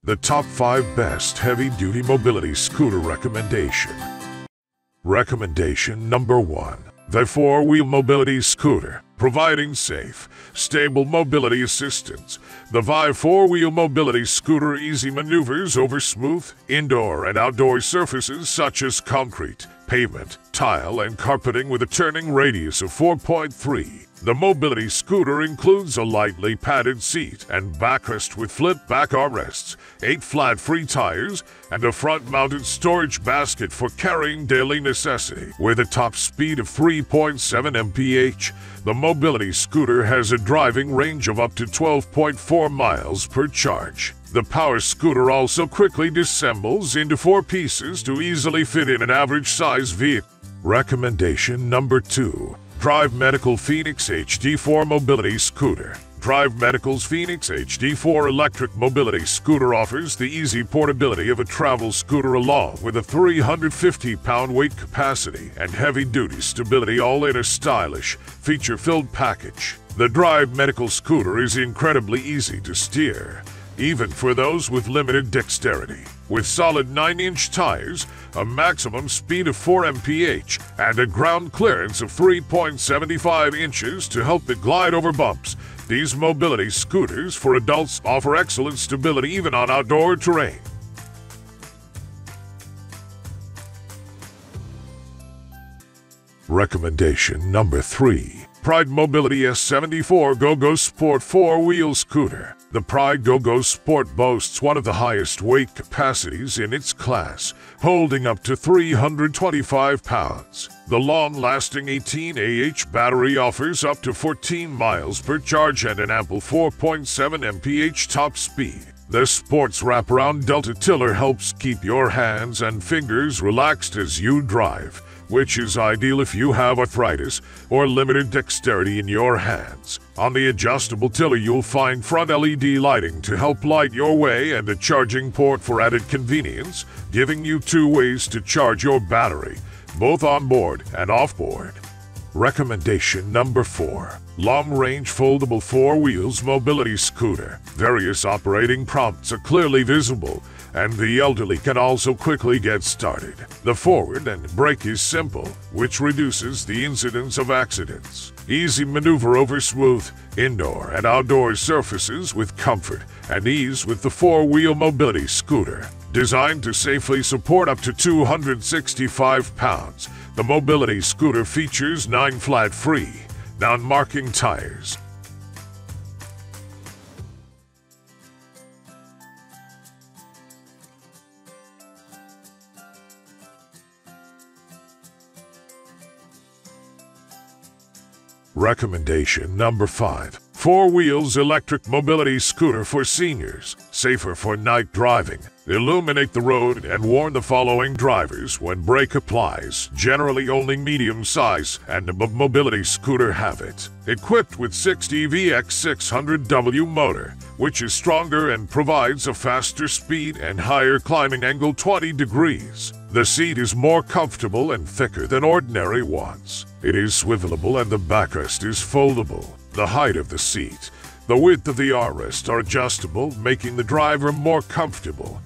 The top 5 best heavy-duty mobility scooter recommendation. Recommendation number 1. The 4-wheel mobility scooter, providing safe, stable mobility assistance. The VIVE 4-wheel mobility scooter easy maneuvers over smooth, indoor and outdoor surfaces such as concrete, pavement, tile, and carpeting with a turning radius of 4.3. The mobility scooter includes a lightly padded seat and backrest with flip-back armrests, 8 flat-free tires, and a front-mounted storage basket for carrying daily necessity. With a top speed of 3.7 mph, the mobility scooter has a driving range of up to 12.4 miles per charge. The power scooter also quickly disassembles into 4 pieces to easily fit in an average-size vehicle. Recommendation number 2. Drive Medical Phoenix HD4 Mobility Scooter. Drive Medical's Phoenix HD4 electric mobility scooter offers the easy portability of a travel scooter along with a 350-pound weight capacity and heavy-duty stability, all in a stylish, feature-filled package. The Drive Medical scooter is incredibly easy to steer, even for those with limited dexterity. With solid 9-inch tires, a maximum speed of 4 mph, and a ground clearance of 3.75 inches to help it glide over bumps, these mobility scooters for adults offer excellent stability even on outdoor terrain. Recommendation number 3. Pride Mobility S74 Go-Go Sport 4-wheel scooter. The Pride Go-Go Sport boasts one of the highest weight capacities in its class, holding up to 325 pounds. The long-lasting 18Ah battery offers up to 14 miles per charge and an ample 4.7 mph top speed. The sport's wraparound Delta tiller helps keep your hands and fingers relaxed as you drive, which is ideal if you have arthritis or limited dexterity in your hands. On the adjustable tiller, you'll find front LED lighting to help light your way and a charging port for added convenience, giving you 2 ways to charge your battery, both on board and off board. Recommendation number 4. Long-range foldable 4-wheels mobility scooter. Various operating prompts are clearly visible, and the elderly can also quickly get started. The forward and brake is simple, which reduces the incidence of accidents. Easy maneuver over smooth, indoor and outdoor surfaces with comfort and ease with the 4-wheel mobility scooter. Designed to safely support up to 265 pounds, the mobility scooter features 9 flat-free, non-marking tires. Recommendation number 5. 4-wheels electric mobility scooter for seniors, safer for night driving. Illuminate the road and warn the following drivers when brake applies. Generally only medium size and above mobility scooter have it. Equipped with 60 VX600W motor, which is stronger and provides a faster speed and higher climbing angle 20 degrees. The seat is more comfortable and thicker than ordinary ones. It is swivelable and the backrest is foldable. The height of the seat, the width of the armrest are adjustable, making the driver more comfortable.